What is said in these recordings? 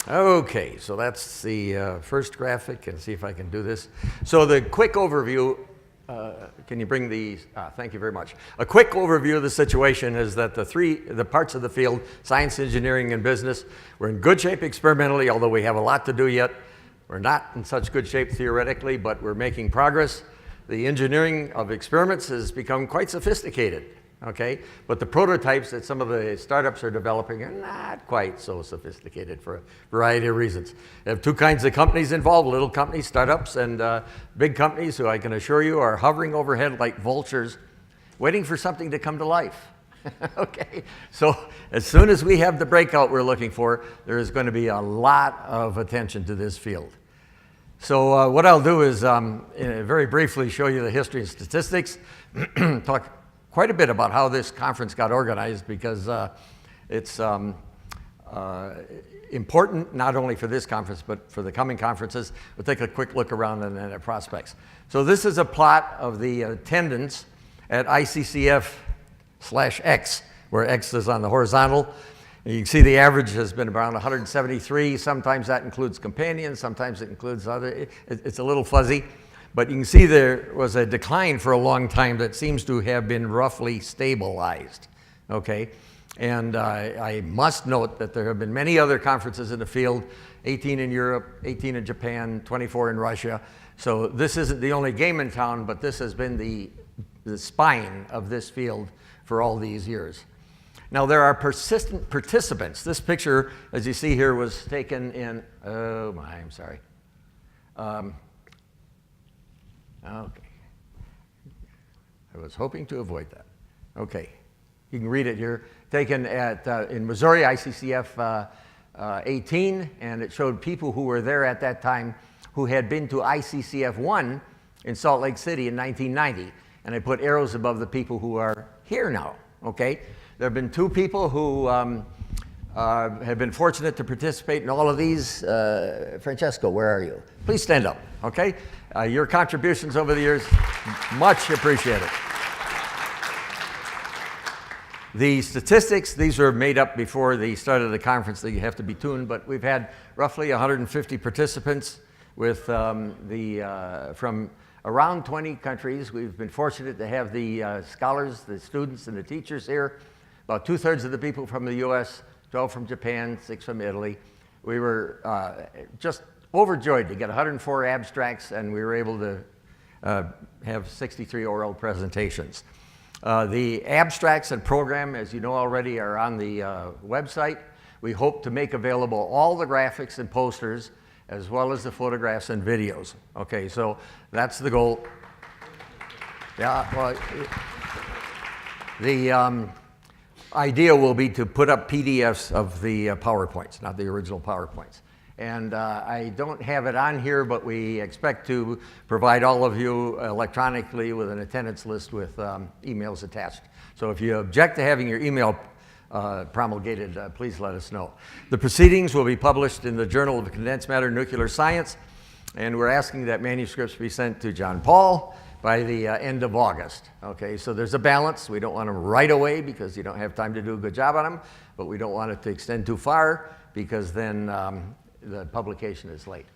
Okay, so that's the first graphic, and see if I can do this. So the quick overview, can you bring these? Thank you very much. A quick overview of the situation is that the parts of the field, science, engineering, and business, we're in good shape experimentally, although we have a lot to do yet. We're not in such good shape theoretically, but we're making progress. The engineering of experiments has become quite sophisticated. Okay, but the prototypes that some of the startups are developing are not quite so sophisticated for a variety of reasons. They have two kinds of companies involved, little companies, startups, and big companies who I can assure you are hovering overhead like vultures, waiting for something to come to life. Okay, so as soon as we have the breakout we're looking for, there is going to be a lot of attention to this field. So what I'll do is very briefly show you the history and statistics, talk quite a bit about how this conference got organized, because it's important not only for this conference but for the coming conferences. We'll take a quick look around and then at prospects. So this is a plot of the attendance at ICCF/X, where X is on the horizontal. And you can see the average has been around 173. Sometimes that includes companions, sometimes it includes other. It's a little fuzzy. But you can see there was a decline for a long time that seems to have been roughly stabilized, okay? And I must note that there have been many other conferences in the field, 18 in Europe, 18 in Japan, 24 in Russia. So this isn't the only game in town, but this has been the spine of this field for all these years. Now there are persistent participants. This picture, as you see here, was taken in, oh my, I'm sorry. Okay, I was hoping to avoid that. Okay, you can read it here. Taken at in Missouri, ICCF 18, and it showed people who were there at that time who had been to ICCF-1 in Salt Lake City in 1990. And I put arrows above the people who are here now, okay? There have been two people who have been fortunate to participate in all of these. Francesco, where are you? Please stand up, okay? Your contributions over the years, much appreciated. The statistics, these were made up before the start of the conference, that you have to be tuned, but we've had roughly 150 participants with from around 20 countries. We've been fortunate to have the scholars, the students, and the teachers here. About 2/3 of the people from the US, 12 from Japan, 6 from Italy. We were just overjoyed to get 104 abstracts, and we were able to have 63 oral presentations. The abstracts and program, as you know already, are on the website. We hope to make available all the graphics and posters, as well as the photographs and videos. Okay, so that's the goal. Yeah, well, the idea will be to put up PDFs of the PowerPoints, not the original PowerPoints. And I don't have it on here, but we expect to provide all of you electronically with an attendance list with emails attached. So if you object to having your email promulgated, please let us know. The proceedings will be published in the Journal of Condensed Matter Nuclear Science, and we're asking that manuscripts be sent to John Paul by the end of August. Okay, so there's a balance. We don't want them right away because you don't have time to do a good job on them, but we don't want it to extend too far because then the publication is late.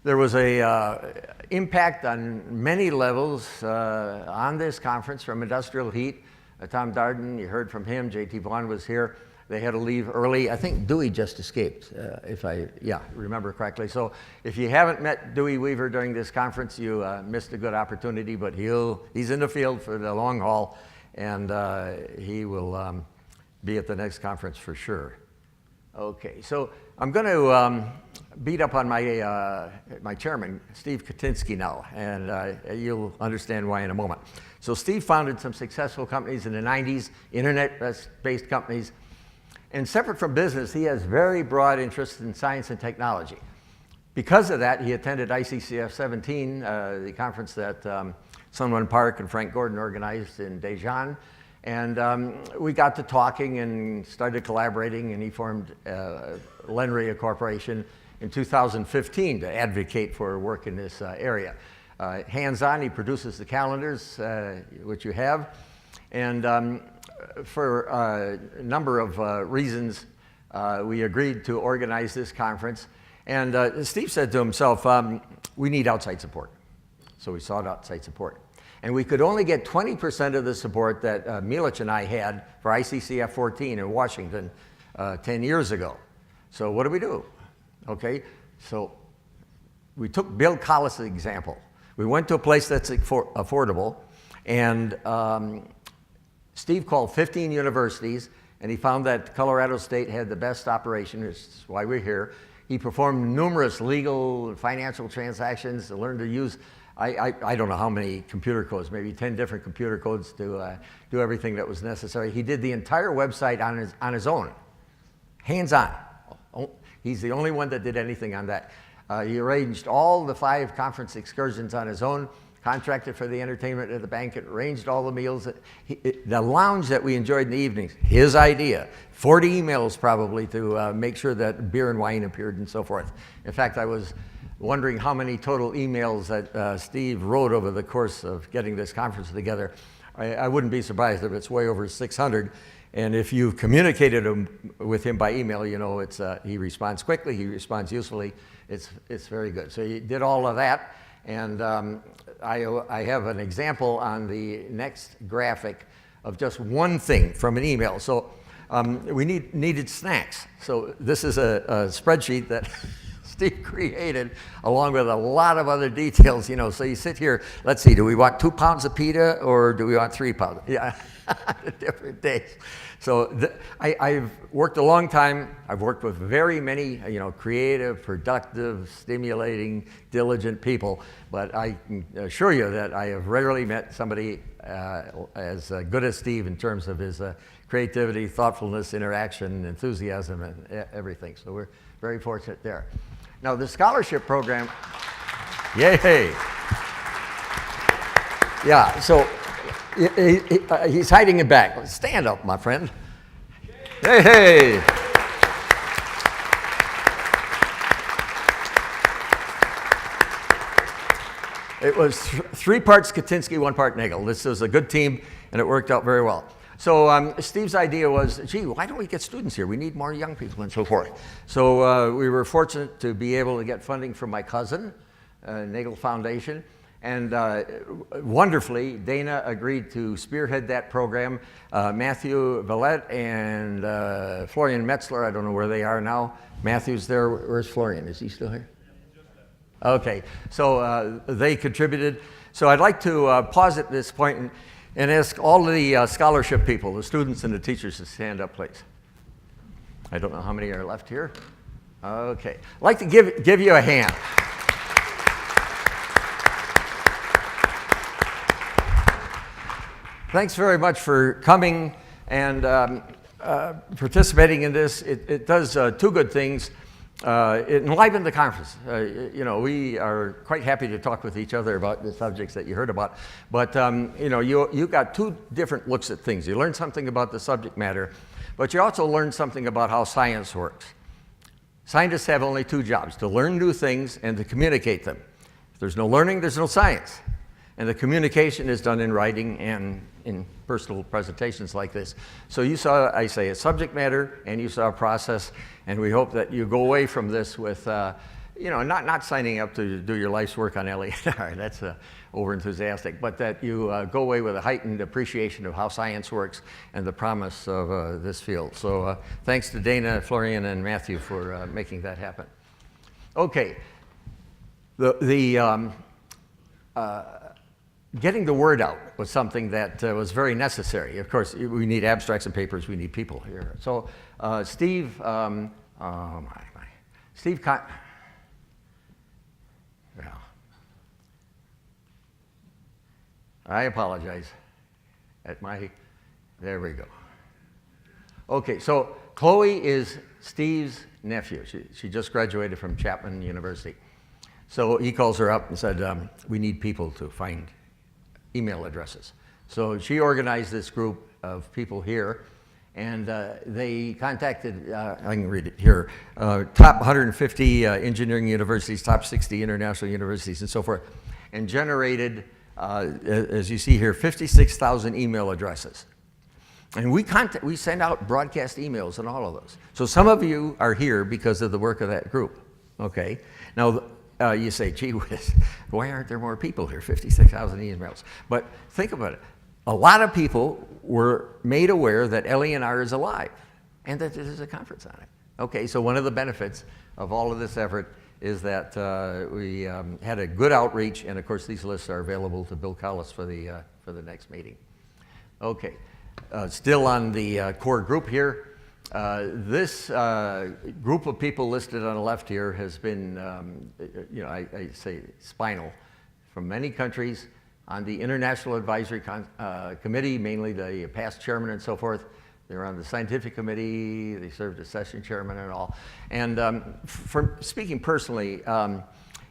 There was a impact on many levels on this conference from industrial heat. Tom Darden, you heard from him. J.T. Vaughn was here. They had to leave early. I think Dewey just escaped, if I remember correctly. So if you haven't met Dewey Weaver during this conference, you missed a good opportunity, but he's in the field for the long haul, and he will be at the next conference for sure. Okay, so I'm going to beat up on my chairman, Steve Katimski, now, and you'll understand why in a moment. So Steve founded some successful companies in the 90s, internet-based companies, and separate from business, he has very broad interest in science and technology. Because of that, he attended ICCF-17, the conference that Sunwon Park and Frank Gordon organized in Daejeon. And we got to talking and started collaborating, and he formed LENR Corporation in 2015 to advocate for work in this area. Hands-on, he produces the calendars, which you have. And for a number of reasons, we agreed to organize this conference. And Steve said to himself, we need outside support. So we sought outside support. And we could only get 20% of the support that Milich and I had for ICCF-21 in Washington 10 years ago. So what do? Okay, so we took Bill Collis' example. We went to a place that's affordable, and Steve called 15 universities, and he found that Colorado State had the best operation, which is why we're here. He performed numerous legal and financial transactions to learn to use, I don't know how many computer codes, maybe 10 different computer codes to do everything that was necessary. He did the entire website on his own, hands-on. He's the only one that did anything on that. He arranged all the 5 conference excursions on his own, contracted for the entertainment at the banquet, arranged all the meals. The lounge that we enjoyed in the evenings, his idea. 40 emails probably to make sure that beer and wine appeared and so forth. In fact, I was wondering how many total emails that Steve wrote over the course of getting this conference together. I wouldn't be surprised if it's way over 600. And if you've communicated with him by email, you know he responds quickly, he responds usefully. It's very good. So he did all of that. And I have an example on the next graphic of just one thing from an email. So we needed snacks. So this is a spreadsheet that Steve created along with a lot of other details, you know. So you sit here, let's see, do we want 2 pounds of pita or do we want 3 pounds? Yeah, different days. So I've worked a long time. I've worked with very many, you know, creative, productive, stimulating, diligent people. But I can assure you that I have rarely met somebody as good as Steve in terms of his creativity, thoughtfulness, interaction, enthusiasm, and everything. So we're very fortunate there. Now the scholarship program, yay! Yeah. So. He's hiding it back. Stand up, my friend. Hey, hey. It was 3 parts Katimski, 1 part Nagel. This was a good team, and it worked out very well. So Steve's idea was, gee, why don't we get students here? We need more young people and so forth. So we were fortunate to be able to get funding from my cousin, Nagel Foundation. And wonderfully, Dana agreed to spearhead that program. Matthew Vallette and Florian Metzler, I don't know where they are now. Matthew's there. Where's Florian? Is he still here? Okay, so they contributed. So I'd like to pause at this point and ask all the scholarship people, the students and the teachers, to stand up, please. I don't know how many are left here. Okay, I'd like to give you a hand. Thanks very much for coming and participating in this. It does 2 good things. It enlivened the conference. You know, we are quite happy to talk with each other about the subjects that you heard about. But you know, you got 2 different looks at things. You learned something about the subject matter, but you also learned something about how science works. Scientists have only 2 jobs: to learn new things and to communicate them. If there's no learning, there's no science. And the communication is done in writing and in personal presentations like this. So you saw, I say, a subject matter, and you saw a process, and we hope that you go away from this with, you know, not signing up to do your life's work on LENR, that's over-enthusiastic, but that you go away with a heightened appreciation of how science works and the promise of this field. So thanks to Dana, Florian, and Matthew for making that happen. Okay, getting the word out was something that was very necessary. Of course, we need abstracts and papers. We need people here. So Steve, Steve, well, I apologize. There we go. Okay, so Chloe is Steve's nephew. She just graduated from Chapman University. So he calls her up and said, we need people to find email addresses. So she organized this group of people here, and they contacted, I can read it here, top 150 engineering universities, top 60 international universities, and so forth, and generated, as you see here, 56,000 email addresses. And we send out broadcast emails and all of those. So some of you are here because of the work of that group, okay? Now, you say, gee whiz, why aren't there more people here? 56,000 emails. But think about it. A lot of people were made aware that LENR is alive and that there's a conference on it. Okay, so one of the benefits of all of this effort is that we had a good outreach, and of course these lists are available to Bill Collis for the next meeting. Okay, still on the core group here. This group of people listed on the left here has been, I say spinal, from many countries on the International Advisory Committee, mainly the past chairman and so forth. They're on the scientific committee, they served as session chairman and all. And for speaking personally,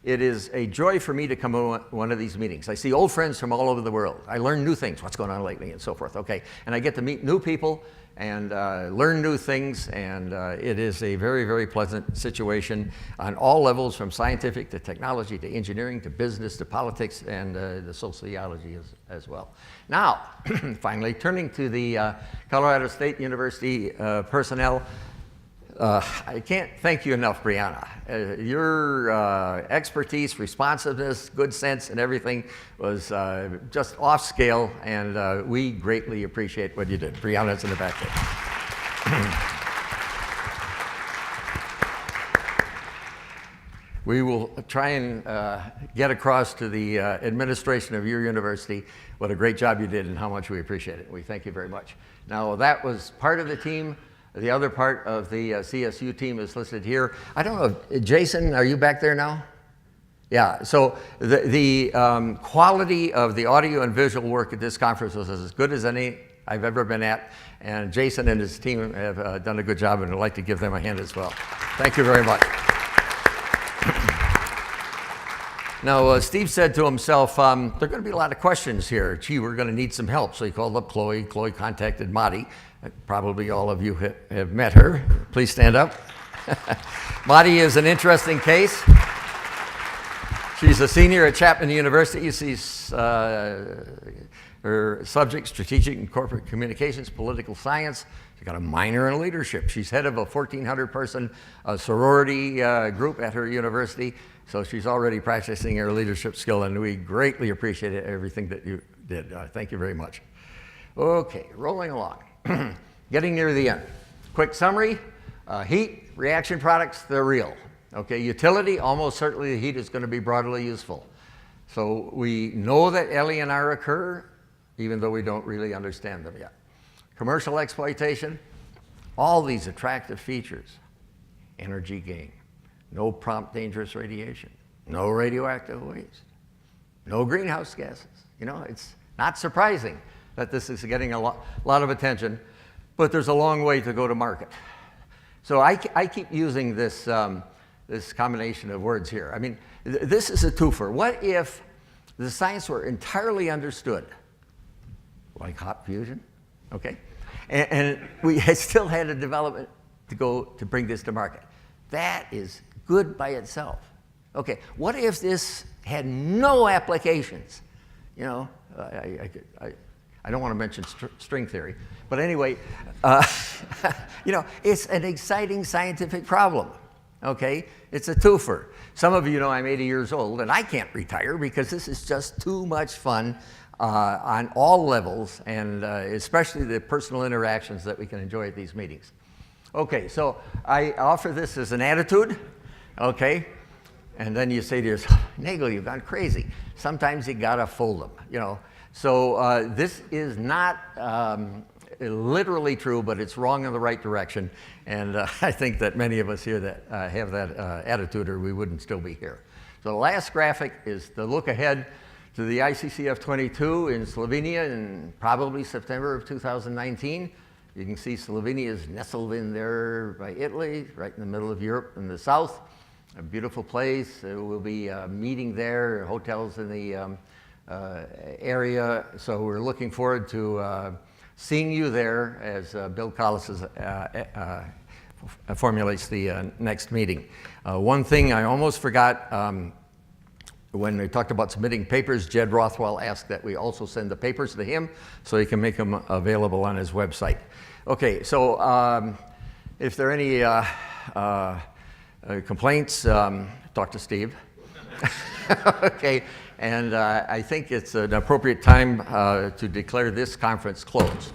it is a joy for me to come to one of these meetings. I see old friends from all over the world. I learn new things, what's going on lately and so forth, okay? And I get to meet new people and learn new things, and it is a very, very pleasant situation on all levels, from scientific to technology to engineering to business to politics and the sociology as well. Now, finally, turning to the Colorado State University personnel, I can't thank you enough, Brianna. Your expertise, responsiveness, good sense, and everything was just off scale, and we greatly appreciate what you did. Brianna's in the back there. We will try and get across to the administration of your university what a great job you did and how much we appreciate it. We thank you very much. Now, that was part of the team. The other part of the CSU team is listed here. I don't know, Jason, are you back there now? Yeah, so the quality of the audio and visual work at this conference was as good as any I've ever been at, and Jason and his team have done a good job, and I'd like to give them a hand as well. Thank you very much. Now, Steve said to himself, there are going to be a lot of questions here. Gee, we're going to need some help. So he called up Chloe. Chloe contacted Madi. Probably all of you have met her. Please stand up. Madi is an interesting case. She's a senior at Chapman University. She's her subject, strategic and corporate communications, political science. She's got a minor in leadership. She's head of a 1,400-person sorority group at her university. So she's already practicing her leadership skill, and we greatly appreciate everything that you did. Thank you very much. Okay, rolling along. Getting near the end. Quick summary, heat, reaction products, they're real. Okay, utility, almost certainly the heat is going to be broadly useful. So we know that LENR occur, even though we don't really understand them yet. Commercial exploitation, all these attractive features. Energy gain, no prompt dangerous radiation, no radioactive waste, no greenhouse gases. You know, it's not surprising that this is getting a lot of attention, but there's a long way to go to market. So I keep using this, this combination of words here. I mean, this is a twofer. What if the science were entirely understood, like hot fusion, okay? And we still had a development to bring this to market. That is good by itself. Okay, what if this had no applications? You know, I don't want to mention string theory, but anyway, you know, it's an exciting scientific problem, okay? It's a twofer. Some of you know I'm 80 years old, and I can't retire because this is just too much fun on all levels, and especially the personal interactions that we can enjoy at these meetings. Okay, so I offer this as an attitude, okay? And then you say to yourself, Nagel, you've gone crazy. Sometimes you gotta fold them, you know? So this is not literally true, but it's wrong in the right direction. And I think that many of us here that have that attitude, or we wouldn't still be here. So the last graphic is the look ahead to the ICCF-22 in Slovenia in probably September of 2019. You can see Slovenia is nestled in there by Italy, right in the middle of Europe in the south. A beautiful place. We'll be meeting there, hotels in the area. So we're looking forward to seeing you there as Bill Collis formulates the next meeting. One thing I almost forgot, when we talked about submitting papers, Jed Rothwell asked that we also send the papers to him so he can make them available on his website. Okay, so if there are any complaints, talk to Steve. Okay, and I think it's an appropriate time to declare this conference closed.